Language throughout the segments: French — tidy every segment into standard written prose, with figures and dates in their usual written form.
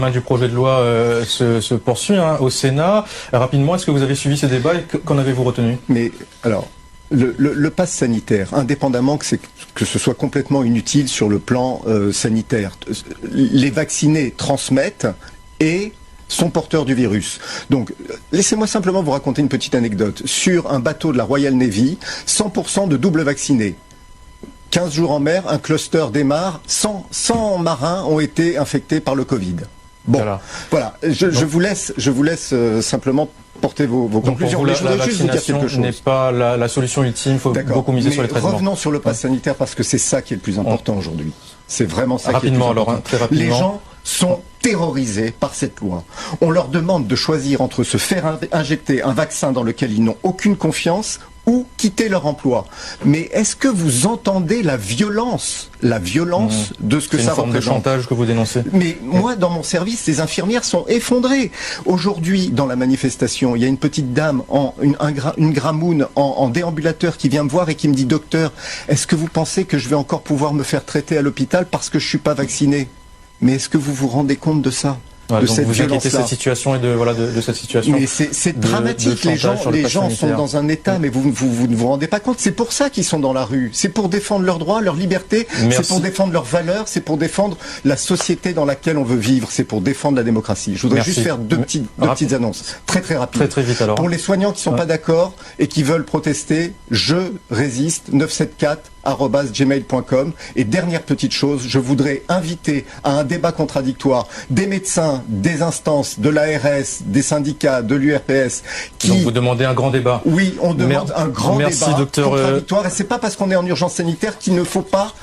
Du projet de loi se poursuit au Sénat. Rapidement, est-ce que vous avez suivi ces débats et qu'en avez-vous retenu? Mais alors, le pass sanitaire, indépendamment que ce soit complètement inutile sur le plan sanitaire, les vaccinés transmettent et sont porteurs du virus. Donc, laissez-moi simplement vous raconter une petite anecdote. Sur un bateau de la Royal Navy, 100% de double vaccinés. 15 jours en mer, un cluster démarre, 100 marins ont été infectés par le Covid. Bon, voilà. Je vous laisse simplement porter vos conclusions. Mais je voudrais juste vous dire quelque chose. N'est pas la solution ultime. Il faut beaucoup miser sur les traitements. Revenons sur le pass sanitaire parce que c'est ça qui est le plus important aujourd'hui. C'est vraiment ça qui est le plus important. Très rapidement. Les gens sont terrorisés par cette loi. On leur demande de choisir entre se faire injecter un vaccin dans lequel ils n'ont aucune confiance ou quitter leur emploi. Mais est-ce que vous entendez la violence de ce que ça représente? C'est une forme de chantage que vous dénoncez. Mais moi, dans mon service, les infirmières sont effondrées. Aujourd'hui, dans la manifestation, il y a une petite dame, une gramoune en déambulateur qui vient me voir et qui me dit « Docteur, est-ce que vous pensez que je vais encore pouvoir me faire traiter à l'hôpital parce que je suis pas vacciné ?» Mais est-ce que vous vous rendez compte de ça? De cette violence-là. Cette situation et de cette situation. Mais c'est dramatique. Les gens sont dans un état, mais vous ne vous rendez pas compte. C'est pour ça qu'ils sont dans la rue. C'est pour défendre leurs droits, leur liberté. C'est pour défendre leurs valeurs. C'est pour défendre la société dans laquelle on veut vivre. C'est pour défendre la démocratie. Je voudrais juste faire deux petites annonces. Très rapides. Très vite alors. Pour les soignants qui sont pas d'accord et qui veulent protester, je résiste 974@gmail.com. Et dernière petite chose, je voudrais inviter à un débat contradictoire des médecins, des instances, de l'ARS, des syndicats, de l'URPS. Donc vous demandez un grand débat. Oui, on demande un grand débat docteur contradictoire. Et c'est pas parce qu'on est en urgence sanitaire qu'il ne faut pas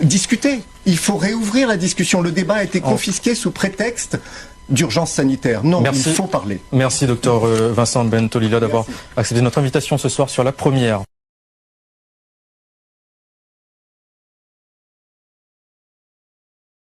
discuter. Il faut réouvrir la discussion. Le débat a été confisqué sous prétexte d'urgence sanitaire. Non, il faut parler. Merci docteur Vincent Bentolila d'avoir accepté notre invitation ce soir sur La Première.